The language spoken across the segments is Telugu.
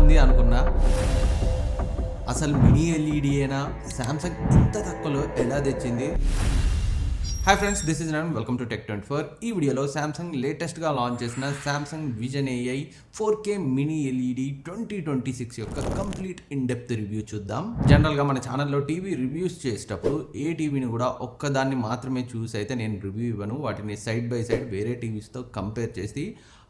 ఉంది అనుకున్నా. అసలు మినీ ఎల్ఈడి అయినా శాంసంగ్ ఇంత తక్కువలో ఎలా తెచ్చింది? హాయ్ ఫ్రెండ్స్, దిస్ ఇస్ నన్. Welcome to Tech24. ఈ వీడియోలో శాంసంగ్ లేటెస్ట్గా లాంచ్ చేసిన Samsung vision AI 4K mini LED 2026 యొక్క కంప్లీట్ ఇన్-డెప్త్ రివ్యూ చూద్దాం. జనరల్గా మన ఛానల్లో టీవీ రివ్యూస్ చేసేటప్పుడు ఏ టీవీని కూడా ఒక్కదాన్ని మాత్రమే చూసి అయితే నేను రివ్యూ ఇవ్వను. వాటిని సైడ్ బై సైడ్ వేరే టీవీస్తో కంపేర్ చేసి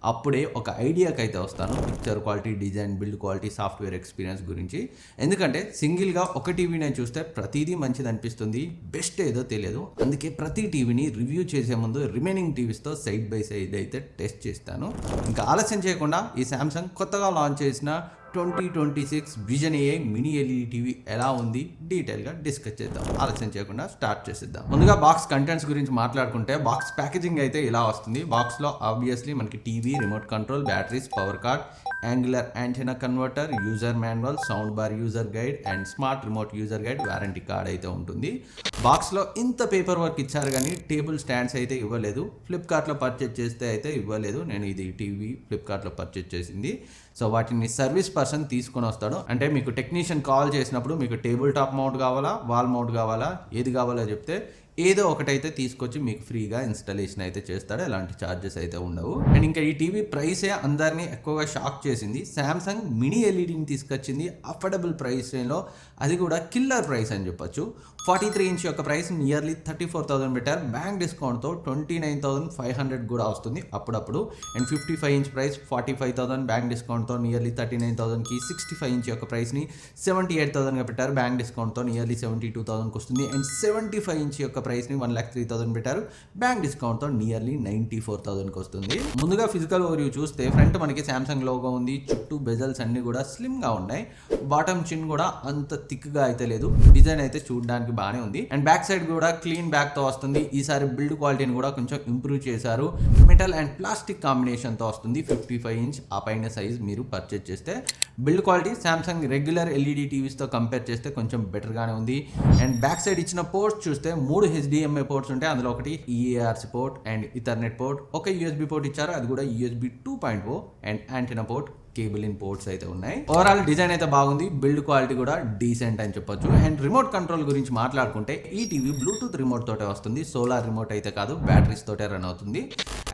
అప్పుడే ఒక ఐడియాకి అయితే వస్తాను, picture quality, design, build quality, software experience గురించి. ఎందుకంటే సింగిల్గా ఒక టీవీని చూస్తే ప్రతిదీ మంచిది అనిపిస్తుంది, బెస్ట్ ఏదో తెలియదు. అందుకే ప్రతి టీవీని రివ్యూ చేసే ముందు రిమైనింగ్ టీవీస్తో సైడ్ బై సైడ్ అయితే టెస్ట్ చేస్తాను. ఇంకా ఆలస్యం చేయకుండా ఈ శాంసంగ్ కొత్తగా లాంచ్ చేసిన 2026 vision AI mini LED TV ఎలా ఉంది డీటెయిల్గా డిస్కస్ చేద్దాం. ఆలస్యం చేయకుండా స్టార్ట్ చేసేద్దాం. ముందుగా బాక్స్ కంటెంట్స్ గురించి మాట్లాడుకుంటే బాక్స్ ప్యాకేజింగ్ అయితే ఇలా వస్తుంది. బాక్స్లో ఆబ్వియస్లీ మనకి TV, remote control, batteries, power card, angular antenna converter, user manual, sound bar user guide and smart remote user guide, warranty card అయితే ఉంటుంది. బాక్స్లో ఇంత పేపర్ వర్క్ ఇచ్చారు కానీ టేబుల్ స్టాండ్స్ అయితే ఇవ్వలేదు. ఫ్లిప్కార్ట్లో పర్చేజ్ చేస్తే అయితే ఇవ్వలేదు. నేను ఇది టీవీ ఫ్లిప్కార్ట్లో పర్చేజ్ చేసింది. సో వాటిని సర్వీస్ పర్సన్ తీసుకొని వస్తాడు. అంటే మీకు టెక్నీషియన్ కాల్ చేసినప్పుడు మీకు టేబుల్ టాప్ మౌంట్ కావాలా, వాల్ మౌంట్ కావాలా, ఏది కావాలో చెప్తే ఏదో ఒకటైతే తీసుకొచ్చి మీకు ఫ్రీగా ఇన్స్టాలేషన్ అయితే చేస్తాడు. ఎలాంటి ఛార్జెస్ అయితే ఉండవు. అండ్ ఇంకా ఈ టీవీ ప్రైసే అందరినీ ఎక్కువగా షాక్ చేసింది. శాంసంగ్ మినీ ఎల్ఈడిని తీసుకొచ్చింది అఫోర్డబుల్ ప్రైస్ రేంజ్లో, అది కూడా కిల్లర్ ప్రైస్ అని చెప్పొచ్చు. 43 ఇంచ్ యొక్క ప్రైస్ నియర్లీ 34,000 పెట్టారు. బ్యాంక్ డిస్కౌంట్తో 29,500 కూడా వస్తుంది అప్పుడప్పుడు. అండ్ 55 ఇంచ్ ప్రైస్ 45,000, బ్యాంక్ డిస్కౌంట్తో నియర్లీ 39,000కి. 65 ఇంచ్ యొక్క ప్రైస్ని 78,000గా పెట్టారు. బ్యాంక్ డిస్కౌంట్తో నియర్లీ 72,000కి వస్తుంది. అండ్ 75 ఇంచ్ యొక్క ప్రైస్ని 1,03,000 పెట్టారు. బ్యాంక్ డిస్కౌంట్తో నియర్లీ 94,000కి వస్తుంది. ముందుగా ఫిజికల్ ఓవర్వ్యూ చూస్తే ఫ్రంట్ మనకి శాంసంగ్ లోగో ఉంది. చుట్టూ బెజల్స్ అన్ని కూడా స్లిమ్గా ఉన్నాయి. బాటమ్ చిన్ కూడా అంత థిక్గా అయితే లేదు. డిజైన్ అయితే చూడడానికి బాగానే ఉంది. అండ్ బ్యాక్ సైడ్ కూడా క్లీన్ బ్యాక్ తో వస్తుంది. ఈసారి బిల్డ్ క్వాలిటీని కూడా కొంచెం ఇంప్రూవ్ చేశారు. మెటల్ అండ్ ప్లాస్టిక్ కాంబినేషన్ తో వస్తుంది. 55 ఇంచ్ ఆ పైన సైజ్ మీరు పర్చేజ్ చేస్తే build quality Samsung regular LED TVs తో కంపేర్ చేస్తే కొంచెం బెటర్ గానే ఉంది. అండ్ బ్యాక్ సైడ్ ఇచ్చిన పోర్ట్స్ చూస్తే 3 HDMI పోర్ట్స్ ఉంటాయి. అందులో ఒకటి EARC port and Ethernet port, ఒక USB పోర్ట్ ఇచ్చారు, అది కూడా USB 2.0 and antenna port, cable in ports అయితే ఉన్నాయి. ఓవరాల్ డిజైన్ అయితే బాగుంది. బిల్డ్ క్వాలిటీ కూడా డీసెంట్ అని చెప్పొచ్చు. అండ్ రిమోట్ కంట్రోల్ గురించి మాట్లాడుకుంటే ఈ టీవీ బ్లూటూత్ రిమోట్ తోటే వస్తుంది. సోలార్ రిమోట్ అయితే కాదు, బ్యాటరీస్ తోటే రన్ అవుతుంది.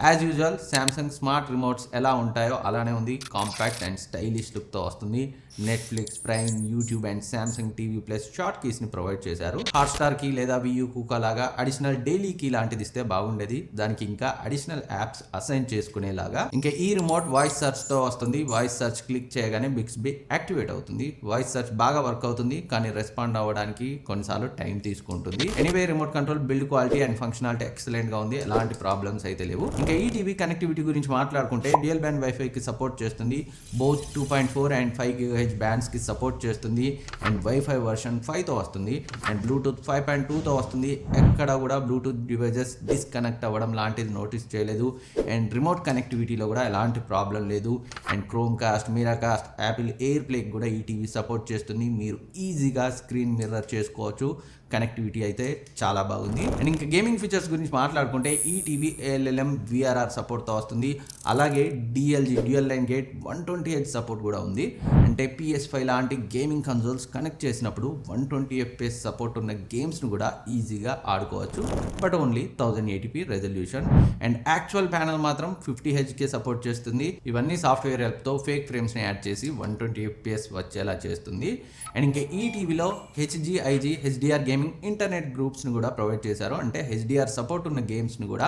As usual Samsung smart remotes ఎలా ఉంటాయో అలానే ఉంది. కాంపాక్ట్ అండ్ స్టైలిష్ లుక్తో వస్తుంది. Netflix, Prime, YouTube and Samsung TV plus short కీస్ని ప్రొవైడ్ చేశారు. హాట్స్టార్ కీ లేదా VU కూకా లాగా అడిషనల్ డైలీ కీ లాంటిది ఇస్తే బాగుండేది. దానికి ఇంకా అడిషనల్ యాప్స్ అసైన్ చేసుకునేలాగా. ఇంకా ఈ రిమోట్ వాయిస్ సర్చ్తో వస్తుంది. వాయిస్ సర్చ్ క్లిక్ చేయగానే బిక్స్బీ యాక్టివేట్ అవుతుంది. వాయిస్ సర్చ్ బాగా వర్క్ అవుతుంది, కానీ రెస్పాండ్ అవ్వడానికి కొన్నిసార్లు టైం తీసుకుంటుంది. Anyway remote control build quality and functionality excellent గా ఉంది. ఎలాంటి ప్రాబ్లమ్స్ అయితే లేవు. ఇంకా ఈ టీవీ కనెక్టివిటీ గురించి మాట్లాడుకుంటే డ్యూయల్ బ్యాండ్ వైఫై కి సపోర్ట్ చేస్తుంది. బోత్ 2.4 అండ్ 5 GHz బ్యాండ్స్ కి సపోర్ట్ చేస్తుంది. అండ్ వైఫై వర్షన్ 5 తో వస్తుంది. అండ్ బ్లూటూత్ 5.2 తో వస్తుంది. ఎక్కడ కూడా బ్లూటూత్ డివైజెస్ డిస్కనెక్ట్ అవ్వడం లాంటిది నోటీస్ చేయలేదు. అండ్ రిమోట్ కనెక్టివిటీలో కూడా ఎలాంటి ప్రాబ్లం లేదు. And chrome cost, Miracast, Apple air play కూడా ఈ టీవీ సపోర్ట్ చేస్తుంది. మీరు ఈజీగా స్క్రీన్ మిర్రర్ చేసుకోవచ్చు. కనెక్టివిటీ అయితే చాలా బాగుంది. అండ్ ఇంకా గేమింగ్ ఫీచర్స్ గురించి మాట్లాడుకుంటే ఈ టీవీ ALLM VRR సపోర్ట్తో వస్తుంది. అలాగే DLG dual line gate 120Hz support కూడా ఉంది. అంటే PS5 లాంటి గేమింగ్ కన్సోల్స్ కనెక్ట్ చేసినప్పుడు 120 FPS సపోర్ట్ ఉన్న గేమ్స్ను కూడా ఈజీగా ఆడుకోవచ్చు. But only 1080p resolution. And actual panel మాత్రం 50Hzకే సపోర్ట్ చేస్తుంది. ఇవన్నీ సాఫ్ట్వేర్ హెల్ప్తో ఫేక్ ఫ్రేమ్స్ని యాడ్ చేసి 120 FPS వచ్చేలా చేస్తుంది. అండ్ ఇంకా ఈ టీవీలో HG-IG HDR గేమింగ్ ఇంటర్నెట్ గ్రూప్స్ని కూడా ప్రొవైడ్ చేశారు. అంటే HDR సపోర్ట్ ఉన్న గేమ్స్ని కూడా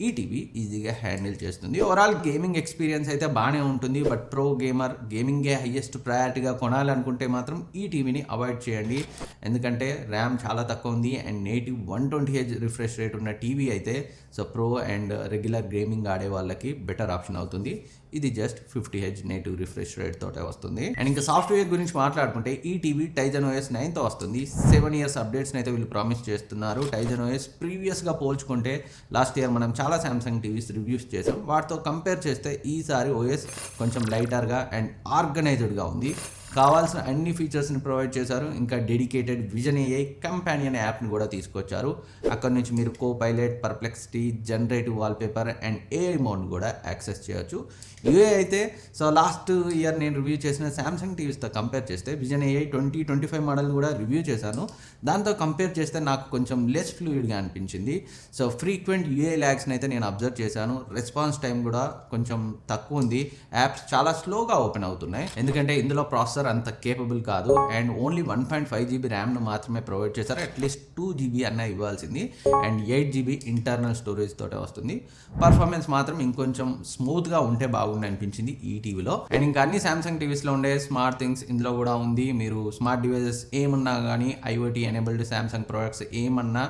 ఈ టీవీ ఈజీగా హ్యాండిల్ చేస్తుంది. ఓవరాల్ గేమింగ్ ఎక్స్పీరియన్స్ అయితే బాగానే ఉంటుంది. బట్ ప్రో గేమర్ గేమింగే హైయెస్ట్ ప్రయారిటీగా కొనాలనుకుంటే మాత్రం ఈ టీవీని అవాయిడ్ చేయండి. ఎందుకంటే ర్యామ్ చాలా తక్కువ ఉంది. And native 120Hz refresh rate ఉన్న టీవీ అయితే so pro and regular gaming ఆడే వాళ్ళకి బెటర్ ఆప్షన్ అవుతుంది. ఇది just 50Hz native refresh rate తోటే వస్తుంది. అండ్ ఇంకా సాఫ్ట్వేర్ గురించి మాట్లాడుకుంటే ఈ టీవీ Tizen OS 9 తో వస్తుంది. 7 years అప్డేట్స్ అయితే వీళ్ళు ప్రామిస్ చేస్తున్నారు. Tizen OS ప్రీవియస్గా పోల్చుకుంటే లాస్ట్ ఇయర్ మనం చాలా శాంసంగ్ టీవీస్ రివ్యూస్ చేసాం. వాటితో కంపేర్ చేస్తే ఈసారి OS కొంచెం లైటర్గా అండ్ ఆర్గనైజ్డ్గా ఉంది. కావాల్సిన అన్ని ఫీచర్స్ని ప్రొవైడ్ చేశారు. ఇంకా డెడికేటెడ్ విజన్ ఏఐ కంపానియన్ యాప్ని కూడా తీసుకొచ్చారు. అక్కడ నుంచి మీరు co pilot, Perplexity, generative wallpaper and AI mode కూడా యాక్సెస్ చేయొచ్చు. యూఏ అయితే సో లాస్ట్ ఇయర్ నేను రివ్యూ చేసిన శాంసంగ్ టీవీస్తో కంపేర్ చేస్తే విజన్ ఏఐ 2025 మోడల్ కూడా రివ్యూ చేశాను. దాంతో కంపేర్ చేస్తే నాకు కొంచెం లెస్ ఫ్లూయిడ్గా అనిపించింది. సో ఫ్రీక్వెంట్ యూఏ ల్యాగ్స్ని అయితే నేను అబ్జర్వ్ చేశాను. రెస్పాన్స్ టైం కూడా కొంచెం తక్కువ ఉంది. యాప్స్ చాలా స్లోగా ఓపెన్ అవుతున్నాయి, ఎందుకంటే ఇందులో ప్రాసెసర్ అంత కేపబుల్ కాదు. అండ్ ఓన్లీ 1.5 GB ర్యామ్ను మాత్రమే ప్రొవైడ్ చేశారు. అట్లీస్ట్ 2 GB అన్న ఇవ్వాల్సింది. అండ్ 8 GB ఇంటర్నల్ స్టోరేజ్ తోటే వస్తుంది. పర్ఫార్మెన్స్ మాత్రం ఇంకొంచెం స్మూత్గా ఉంటే బాగుంది అనిపించింది ఈ టీవీలో. అండ్ ఇంకా అన్ని శాంసంగ్ టీవీస్లో ఉండే స్మార్ట్ థింగ్స్ ఇందులో కూడా ఉంది. మీరు స్మార్ట్ డివైజెస్ ఏమన్నా కానీ ఐఓటీ ఎనేబుల్డ్ శాంసంగ్ ప్రోడక్ట్స్ ఏమన్నా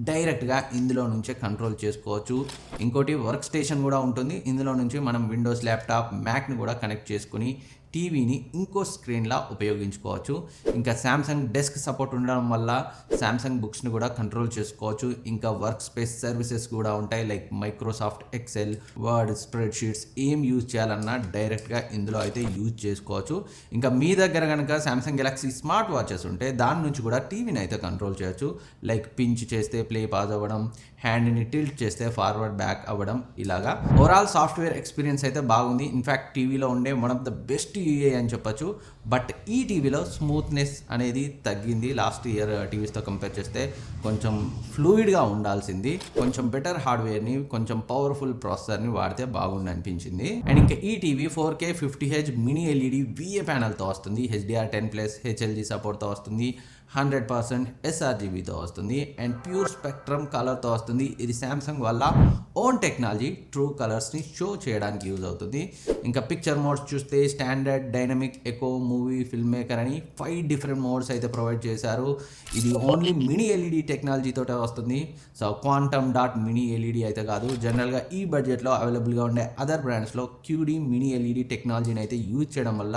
డైరెక్ట్గా ఇందులో నుంచే కంట్రోల్ చేసుకోవచ్చు. ఇంకోటి వర్క్ స్టేషన్ కూడా ఉంటుంది. ఇందులో నుంచి మనం విండోస్, ల్యాప్టాప్, మ్యాక్ని కూడా కనెక్ట్ చేసుకుని టీవీని ఇంకో స్క్రీన్లా ఉపయోగించుకోవచ్చు. ఇంకా శాంసంగ్ డెస్క్ సపోర్ట్ ఉండడం వల్ల శాంసంగ్ బుక్స్ని కూడా కంట్రోల్ చేసుకోవచ్చు. ఇంకా వర్క్ స్పేస్ సర్వీసెస్ కూడా ఉంటాయి, like Microsoft Excel, word, spread sheets ఏం యూజ్ చేయాలన్నా డైరెక్ట్గా ఇందులో అయితే యూజ్ చేసుకోవచ్చు. ఇంకా మీ దగ్గర కనుక శాంసంగ్ గెలాక్సీ స్మార్ట్ వాచెస్ ఉంటే దాని నుంచి కూడా టీవీని అయితే కంట్రోల్ చేయొచ్చు. లైక్ పించ్ చేస్తే ప్లే పాజ్ అవ్వడం, హ్యాండ్ని టిల్ట్ చేస్తే ఫార్వర్డ్ బ్యాక్ అవ్వడం, ఇలాగా ఓవరాల్ సాఫ్ట్వేర్ ఎక్స్పీరియన్స్ అయితే బాగుంది. ఇన్ఫ్యాక్ట్ టీవీలో ఉండే one of the best UA అని చెప్పొచ్చు. బట్ ఈ టీవీలో స్మూత్నెస్ అనేది తగ్గింది. లాస్ట్ ఇయర్ టీవీస్తో కంపేర్ చేస్తే కొంచెం ఫ్లూయిడ్గా ఉండాల్సింది. కొంచెం బెటర్ హార్డ్వేర్ని, కొంచెం పవర్ఫుల్ ప్రాసెసర్ని వాడితే బాగుంది అనిపించింది. అండ్ ఇంకా ఈ TV 4K 50Hz mini LED VA ప్యానల్తో వస్తుంది. HDR10+ హెచ్ఎల్జీ సపోర్ట్తో వస్తుంది. 100% SRGBతో వస్తుంది. అండ్ ప్యూర్ స్పెక్ట్రమ్ కలర్తో వస్తుంది. ఇది శాంసంగ్ వల్ల ఓన్ టెక్నాలజీ ట్రూ కలర్స్ని షో చేయడానికి యూజ్ అవుతుంది. ఇంకా పిక్చర్ మోడ్స్ చూస్తే standard, dynamic, eco, movie, film maker అని 5 డిఫరెంట్ మోడ్స్ అయితే ప్రొవైడ్ చేశారు. ఇది ఓన్లీ మినీ ఎల్ఈడి టెక్నాలజీతో వస్తుంది. So quantum dot mini LED అయితే కాదు. జనరల్గా ఈ బడ్జెట్లో అవైలబుల్గా ఉండే అదర్ బ్రాండ్స్లో QD మినీ ఎల్ఈడి టెక్నాలజీని అయితే యూజ్ చేయడం వల్ల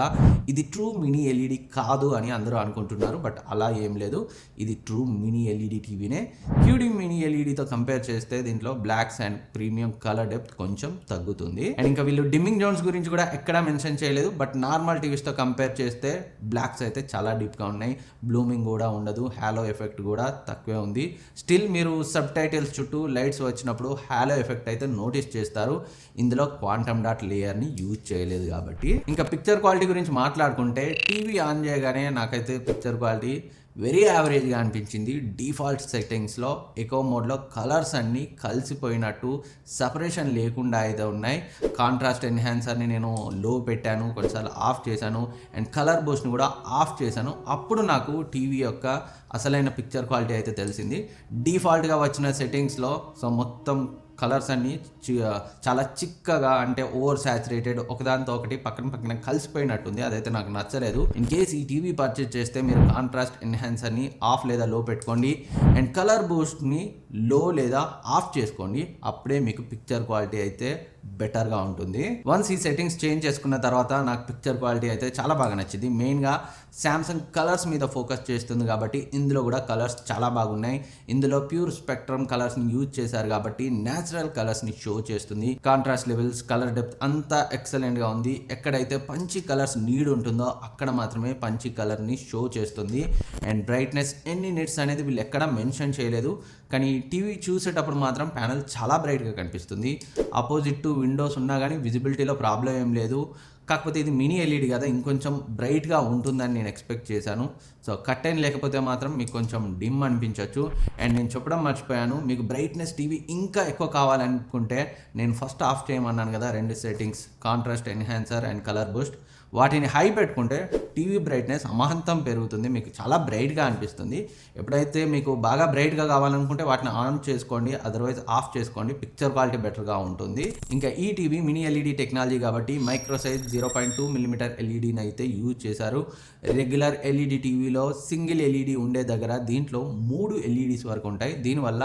ఇది ట్రూ మినీ ఎల్ఈడి కాదు అని అందరూ అనుకుంటున్నారు. బట్ అలా ఏం లేదు, ఇది ట్రూ మినీ ఎల్ఈడి టీవీనే. QD మినీ ఎల్ఈడితో కంపేర్ చేస్తే దీంట్లో blacks and premium colour depth కొంచెం తగ్గుతుంది. అండ్ ఇంకా వీళ్ళు డిమ్మింగ్ జోన్స్ గురించి కూడా ఎక్కడా మెన్షన్ చేయలేదు. బట్ నార్మల్ టీవీస్తో కంపేర్ చేస్తే బ్లాక్స్ అయితే చాలా డీప్గా ఉన్నాయి. బ్లూమింగ్ కూడా ఉండదు. హాలో ఎఫెక్ట్ కూడా తక్కువే ఉంది. స్టిల్ మీరు సబ్ టైటిల్స్ చుట్టూ లైట్స్ వచ్చినప్పుడు హాలో ఎఫెక్ట్ అయితే నోటీస్ చేస్తారు. ఇందులో క్వాంటమ్ డాట్ లేయర్ని యూజ్ చేయలేదు కాబట్టి. ఇంకా పిక్చర్ క్వాలిటీ గురించి మాట్లాడుకుంటే టీవీ ఆన్ చేయగానే నాకైతే పిక్చర్ క్వాలిటీ వెరీ యావరేజ్గా అనిపించింది. డిఫాల్ట్ సెట్టింగ్స్లో ఎకో మోడ్లో కలర్స్ అన్నీ కలిసిపోయినట్టు, సపరేషన్ లేకుండా అయితే ఉన్నాయి. కాంట్రాస్ట్ ఎన్హాన్సర్ని నేను లో పెట్టాను, కొన్నిసార్లు ఆఫ్ చేశాను. అండ్ కలర్ బూస్ట్ని కూడా ఆఫ్ చేశాను. అప్పుడు నాకు టీవీ యొక్క అసలైన పిక్చర్ క్వాలిటీ అయితే తెలిసింది. డిఫాల్ట్గా వచ్చిన సెట్టింగ్స్లో సో మొత్తం కలర్స్ అన్నీ చాలా చిక్కగా, అంటే ఓవర్ సాచురేటెడ్, ఒకదానితో ఒకటి పక్కన పక్కన కలిసిపోయినట్టుంది. అదైతే నాకు నచ్చలేదు. ఇన్ కేస్ ఈ టీవీ పర్చేజ్ చేస్తే మీరు కాంట్రాస్ట్ ఎన్హాన్సర్ని ఆఫ్ లేదా లో పెట్టుకోండి. అండ్ కలర్ బూస్ట్ని లో లేదా ఆఫ్ చేసుకోండి. అప్పుడే మీకు పిక్చర్ క్వాలిటీ అయితే బెటర్గా ఉంటుంది. వన్స్ ఈ సెట్టింగ్స్ చేంజ్ చేసుకున్న తర్వాత నాకు పిక్చర్ క్వాలిటీ అయితే చాలా బాగా నచ్చింది. మెయిన్గా శాంసంగ్ కలర్స్ మీద ఫోకస్ చేస్తుంది కాబట్టి ఇందులో కూడా కలర్స్ చాలా బాగున్నాయి. ఇందులో ప్యూర్ స్పెక్ట్రమ్ కలర్స్ని యూజ్ చేశారు కాబట్టి న్యాచురల్ కలర్స్ని షో చేస్తుంది. కాంట్రాస్ట్ లెవెల్స్, కలర్ డెప్త్ అంతా ఎక్సలెంట్గా ఉంది. ఎక్కడైతే పంచి కలర్స్ నీడ్ ఉంటుందో అక్కడ మాత్రమే పంచి కలర్ని షో చేస్తుంది. అండ్ బ్రైట్నెస్ ఎన్ని నిట్స్ అనేది వీళ్ళు ఎక్కడా మెన్షన్ చేయలేదు. కానీ టీవీ చూసేటప్పుడు మాత్రం ప్యానల్ చాలా బ్రైట్గా కనిపిస్తుంది. అపోజిట్ టు విండోస్ ఉన్నా కానీ విజిబిలిటీలో ప్రాబ్లం ఏం లేదు. కాకపోతే ఇది మినీ ఎల్ఈడి కదా, ఇంకొంచెం బ్రైట్గా ఉంటుందని నేను ఎక్స్పెక్ట్ చేశాను. సో కర్టెన్ లేకపోతే మాత్రం మీకు కొంచెం డిమ్ అనిపించవచ్చు. అండ్ నేను చెప్పడం మర్చిపోయాను, మీకు బ్రైట్నెస్ టీవీ ఇంకా ఎక్కువ కావాలనుకుంటే నేను ఫస్ట్ ఆఫ్ చేయమన్నాను కదా 2 settings, contrast enhancer and colour Boost. వాటిని హై పెట్టుకుంటే టీవీ బ్రైట్నెస్ అమాంతం పెరుగుతుంది, మీకు చాలా బ్రైట్గా అనిపిస్తుంది. ఎప్పుడైతే మీకు బాగా బ్రైట్గా కావాలనుకుంటే వాటిని ఆన్ చేసుకోండి, అదర్వైజ్ ఆఫ్ చేసుకోండి, పిక్చర్ క్వాలిటీ బెటర్గా ఉంటుంది. ఇంకా ఈ టీవీ మినీ ఎల్ఈడి టెక్నాలజీ కాబట్టి మైక్రో సైజ్ 0.2 mm ఎల్ఈడిని అయితే యూజ్ చేశారు. రెగ్యులర్ ఎల్ఈడి టీవీలో సింగిల్ ఎల్ఈడి ఉండే దగ్గర దీంట్లో 3 ఎల్ఈడీస్ వరకు ఉంటాయి. దీనివల్ల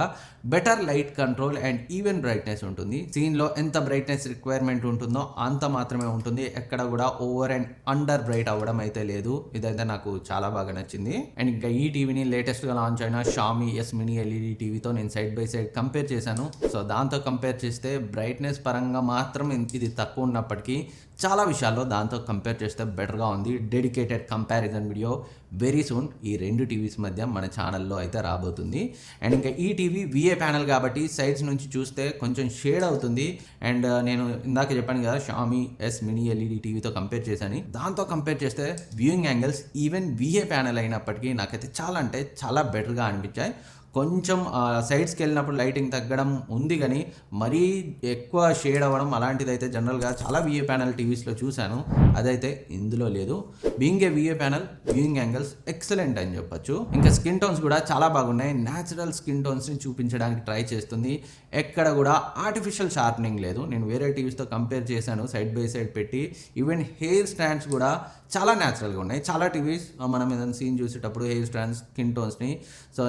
better light control and even brightness ఉంటుంది. సీన్లో ఎంత బ్రైట్నెస్ రిక్వైర్మెంట్ ఉంటుందో అంత మాత్రమే ఉంటుంది. ఎక్కడ కూడా ఓవర్ అండ్ అండర్ బ్రైట్ అవ్వడం అయితే లేదు. ఇదైతే నాకు చాలా బాగా నచ్చింది. అండ్ ఇంకా ఈ టీవీని లేటెస్ట్గా లాంచ్ అయిన షామీ ఎస్ మినీ ఎల్ఈడి టీవీతో నేను సైడ్ బై సైడ్ కంపేర్ చేశాను. సో దాంతో కంపేర్ చేస్తే బ్రైట్నెస్ పరంగా మాత్రం ఇది తక్కువ ఉన్నప్పటికీ చాలా విషయాల్లో దాంతో కంపేర్ చేస్తే బెటర్గా ఉంది. Dedicated comparison video very soon ఈ రెండు టీవీస్ మధ్య మన ఛానల్లో అయితే రాబోతుంది. అండ్ ఇంకా ఈ టీవీ విఏ ప్యానల్ కాబట్టి సైడ్స్ నుంచి చూస్తే కొంచెం షేడ్ అవుతుంది. అండ్ నేను ఇందాక చెప్పాను కదా షామీ ఎస్ మినీ ఎల్ఈడి టీవీతో కంపేర్ చేశాను. దాంతో కంపేర్ చేస్తే viewing angles even VA panel అయినప్పటికీ నాకైతే చాలా అంటే చాలా బెటర్గా అనిపించాయి. కొంచెం సైడ్స్కి వెళ్ళినప్పుడు లైటింగ్ తగ్గడం ఉంది, కానీ మరీ ఎక్కువ షేడ్ అవ్వడం అలాంటిది అయితే జనరల్గా చాలా విఏ ప్యానల్ టీవీస్లో చూశాను. అదైతే ఇందులో లేదు. Being a VA panel viewing angles excellent అని చెప్పొచ్చు. ఇంకా స్కిన్ టోన్స్ కూడా చాలా బాగున్నాయి. న్యాచురల్ స్కిన్ టోన్స్ని చూపించడానికి ట్రై చేస్తుంది. ఎక్కడ కూడా ఆర్టిఫిషియల్ షార్పనింగ్ లేదు. నేను వేరే టీవీస్తో కంపేర్ చేశాను సైడ్ బై సైడ్ పెట్టి. ఈవెన్ హెయిర్ స్టాండ్స్ కూడా చాలా న్యాచురల్గా ఉన్నాయి. చాలా టీవీస్ మనం ఏదైనా సీన్ చూసేటప్పుడు హెయిర్ స్టాండ్స్ స్కిన్ టోన్స్ని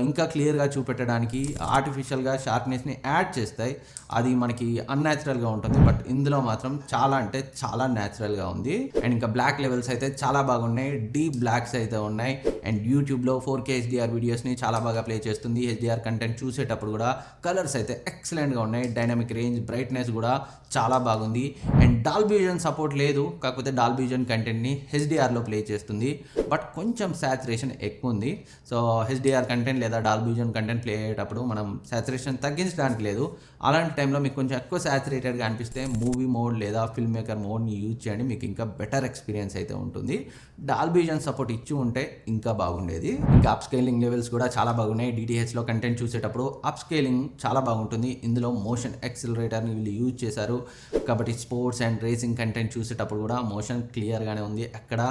ఇంకా క్లియర్గా చూపెట్టడానికి ఆర్టిఫిషియల్గా షార్ప్నెస్ని యాడ్ చేస్తాయి. అది మనకి అన్యాచురల్గా ఉంటుంది. బట్ ఇందులో మాత్రం చాలా అంటే చాలా న్యాచురల్గా ఉంది. అండ్ ఇంకా బ్లాక్ లెవెల్స్ అయితే చాలా బాగున్నాయి. డీప్ బ్లాక్స్ అయితే ఉన్నాయి. అండ్ యూట్యూబ్లో 4K HDR వీడియోస్ని చాలా బాగా ప్లే చేస్తుంది. HDR కంటెంట్ చూసేటప్పుడు కూడా కలర్స్ అయితే ఎక్సలెంట్గా ఉన్నాయి. డైనమిక్ రేంజ్ బ్రైట్నెస్ కూడా చాలా బాగుంది. అండ్ డాల్బీ విజన్ సపోర్ట్ లేదు, కాకపోతే డాల్బీ విజన్ కంటెంట్ని HDRలో ప్లే చేస్తుంది. బట్ కొంచెం సాచురేషన్ ఎక్కువ ఉంది. సో HDR కంటెంట్ లేదా డాల్బీ విజన్ కంటెంట్ ప్లే అయ్యేటప్పుడు మనం సాచురేషన్ తగ్గించడానికి లేదు. అలాంటి టైంలో మీకు కొంచెం ఎక్కువ సాచురేటెడ్గా అనిపిస్తే మూవీ మోడ్ లేదా ఫిల్మ్ మేకర్ మోడ్ని యూజ్ చేయండి. మీకు ఇంకా బెటర్ ఎక్స్పీరియన్స్ అయితే ఉంటుంది. డాల్బీ విజన్ సపోర్ట్ ఇచ్చి ఉంటే ఇంకా బాగుండేది. ఇంకా అప్ స్కేలింగ్ లెవెల్స్ కూడా చాలా బాగున్నాయి. DTHలో కంటెంట్ చూసేటప్పుడు అప్ స్కేలింగ్ చాలా బాగుంటుంది. ఇందులో మోషన్ యాక్సిలరేటర్ని వీళ్ళు యూజ్ చేశారు కాబట్టి స్పోర్ట్స్ అండ్ రేసింగ్ కంటెంట్ చూసేటప్పుడు కూడా మోషన్ క్లియర్గానే ఉంది. ఎక్కడ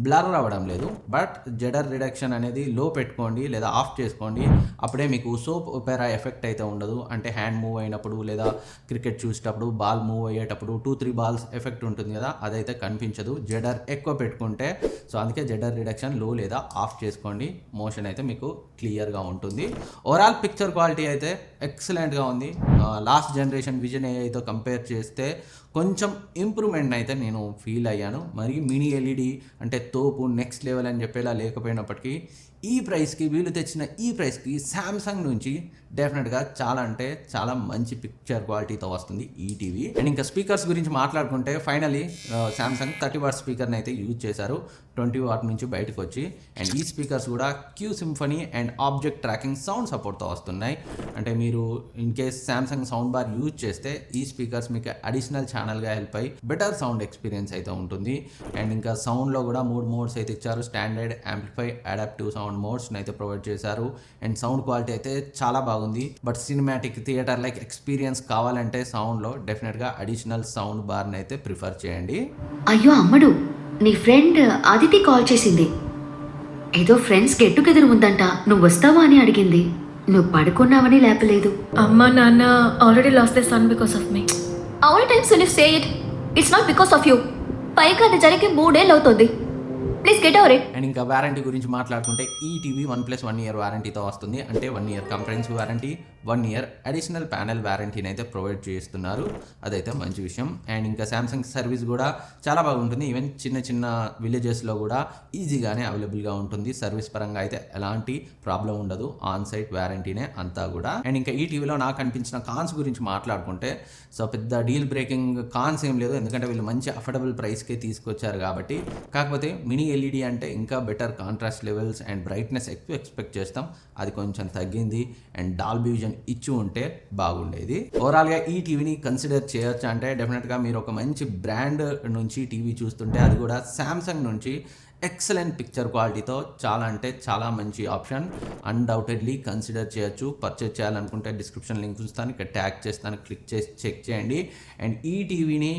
బ్లర్ అవ్వడం లేదు. బట్ జెడర్ రిడక్షన్ అనేది లో పెట్టుకోండి లేదా ఆఫ్ చేసుకోండి. అప్పుడే మీకు సోప్ ఒపెరా ఎఫెక్ట్ అయితే ఉండదు. అంటే హ్యాండ్ మూవ్ అయినప్పుడు లేదా క్రికెట్ చూసేటప్పుడు బాల్ మూవ్ అయ్యేటప్పుడు 2-3 బాల్స్ ఎఫెక్ట్ ఉంటుంది కదా, అదైతే కనిపించదు జెడర్ ఎక్కువ పెట్టుకుంటే. సో అందుకే జెడర్ రిడక్షన్ లో లేదా ఆఫ్ చేసుకోండి. మోషన్ అయితే మీకు క్లియర్గా ఉంటుంది. ఓవరాల్ పిక్చర్ క్వాలిటీ అయితే ఎక్సలెంట్గా ఉంది. లాస్ట్ జనరేషన్ విజన్ ఏఐతో కంపేర్ చేస్తే కొంచెం ఇంప్రూవ్మెంట్ అయితే నేను ఫీల్ అయ్యాను. మరి మినీ ఎల్ఈడి అంటే తోపు నెక్స్ట్ లెవెల్ అని చెప్పేలా లేకపోయినప్పటికీ ఈ ప్రైస్కి వీళ్ళు తెచ్చిన ఈ ప్రైస్కి శాంసంగ్ నుంచి డెఫినెట్గా చాలా అంటే చాలా మంచి పిక్చర్ క్వాలిటీతో వస్తుంది ఈ టీవీ. అండ్ ఇంకా స్పీకర్స్ గురించి మాట్లాడుకుంటే ఫైనలీ శాంసంగ్ 30 వాట్ స్పీకర్ని అయితే యూజ్ చేశారు 20 వాట్ నుంచి బయటకు వచ్చి. అండ్ ఈ స్పీకర్స్ కూడా Q symphony and object tracking sound సపోర్ట్తో వస్తున్నాయి. అంటే మీరు in case Samsung sound bar use చేస్తే ఈ స్పీకర్స్ మీకు అడిషనల్ ఛానల్గా హెల్ప్ అయ్యి బెటర్ సౌండ్ ఎక్స్పీరియన్స్ అయితే ఉంటుంది. అండ్ ఇంకా సౌండ్లో కూడా 3 మోడ్స్ అయితే ఇచ్చారు. స్టాండర్డ్, యాంప్లిఫై, అడాప్టివ్ సౌండ్ మోడ్స్ని అయితే ప్రొవైడ్ చేశారు. అండ్ సౌండ్ క్వాలిటీ అయితే చాలా బాగుంది. But cinematic theatre like experience కావాలంటే సౌండ్లో డెఫినెట్గా అడిషనల్ సౌండ్ బార్ని అయితే ప్రిఫర్ చేయండి. అయ్యో అమ్మడు, నీ ఫ్రెండ్ ఆదితి కాల్ చేసింది. ఏదో ఫ్రెండ్స్ గెట్ టుగెదర్ ఉందంట, నువ్వు వస్తావా అని అడిగింది. నువ్వు పడుకున్నావని లేపలేదు. అమ్మ నాన్న already lost the son because of me. All times when you say it, it's not because of you. పైగా అది జరిగి 3 ఏళ్ళు అవుతుంది. Please get over it. And ఇంకా వారంటీ గురించి మాట్లాడుకుంటే ఈ టీవీ 1+1 ఇయర్ వారంటీతో వస్తుంది. అంటే 1 year comprehensive warranty, 1 year additional panel వారంటీని అయితే ప్రొవైడ్ చేస్తున్నారు. అదైతే మంచి విషయం. అండ్ ఇంకా శాంసంగ్ సర్వీస్ కూడా చాలా బాగుంటుంది. ఈవెన్ చిన్న చిన్న విలేజెస్లో కూడా ఈజీగానే అవైలబుల్గా ఉంటుంది. సర్వీస్ పరంగా అయితే ఎలాంటి ప్రాబ్లం ఉండదు. ఆన్ సైట్ వారంటీనే అంతా కూడా. అండ్ ఇంకా ఈ టీవీలో నాకు అనిపించిన కాన్స్ గురించి మాట్లాడుకుంటే సో పెద్ద డీల్ బ్రేకింగ్ కాన్స్ ఏం లేదు. ఎందుకంటే వీళ్ళు మంచి అఫోర్డబుల్ ప్రైస్కే తీసుకొచ్చారు కాబట్టి. కాకపోతే మినీ ఎల్ఈడి అంటే ఇంకా better contrast levels and brightness ఎక్కువ ఎక్స్పెక్ట్ చేస్తాం. అది కొంచెం తగ్గింది. అండ్ డాల్బీ విజన్ ఇచ్చి ఉంటే బాగుండేది. ఓవరాల్గా ఈ టీవీని కన్సిడర్ చేయొచ్చు అంటే డెఫినెట్గా మీరు ఒక మంచి బ్రాండ్ నుంచి టీవీ చూస్తుంటే అది కూడా శాంసంగ్ నుంచి ఎక్సలెంట్ పిక్చర్ క్వాలిటీతో చాలా అంటే చాలా మంచి ఆప్షన్. అన్డౌటెడ్లీ కన్సిడర్ చేయొచ్చు. పర్చేజ్ చేయాలనుకుంటే డిస్క్రిప్షన్ లింక్ చూస్తాను, ఇక్కడ ట్యాగ్ చేస్తాను, క్లిక్ చేసి చెక్ చేయండి. అండ్ ఈ టీవీని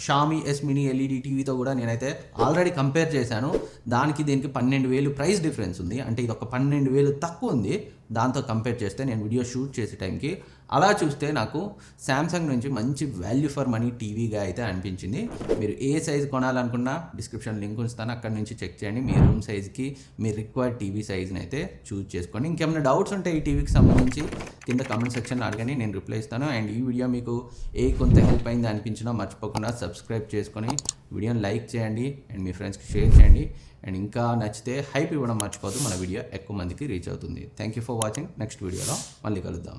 షామీ ఎస్ మినీ ఎల్ఈడి టీవీతో కూడా నేనైతే ఆల్రెడీ కంపేర్ చేశాను. దానికి దీనికి 12,000 ప్రైస్ డిఫరెన్స్ ఉంది. అంటే ఇది ఒక 12,000 తక్కువ ఉంది దాంతో కంపేర్ చేస్తే నేను వీడియో షూట్ చేసే టైంకి. అలా చూస్తే నాకు శాంసంగ్ నుంచి మంచి వాల్యూ ఫర్ మనీ టీవీగా అయితే అనిపించింది. మీరు ఏ సైజ్ కొనాలనుకున్నా డిస్క్రిప్షన్ లింక్ ఉంచుతాను, అక్కడ నుంచి చెక్ చేయండి. మీ రూమ్ సైజ్కి మీ రిక్వైర్డ్ టీవీ సైజ్ని అయితే చూస్ చేసుకోండి. ఇంకేమైనా డౌట్స్ ఉంటే ఈ టీవీకి సంబంధించి కింద కామెంట్ సెక్షన్లో అడగని, నేను రిప్లై ఇస్తాను. అండ్ ఈ వీడియో మీకు కొంత హెల్ప్ అయింది అనిపించినా మర్చిపోకుండా సబ్స్క్రైబ్ చేసుకొని వీడియోని లైక్ చేయండి అండ్ మీ ఫ్రెండ్స్కి షేర్ చేయండి. అండ్ ఇంకా నచ్చితే హైప్ ఇవ్వడం మర్చిపోదు. మన వీడియో ఎక్కువ మందికి రీచ్ అవుతుంది. Thank you for watching. Next వీడియోలో మళ్ళీ కలుద్దాం.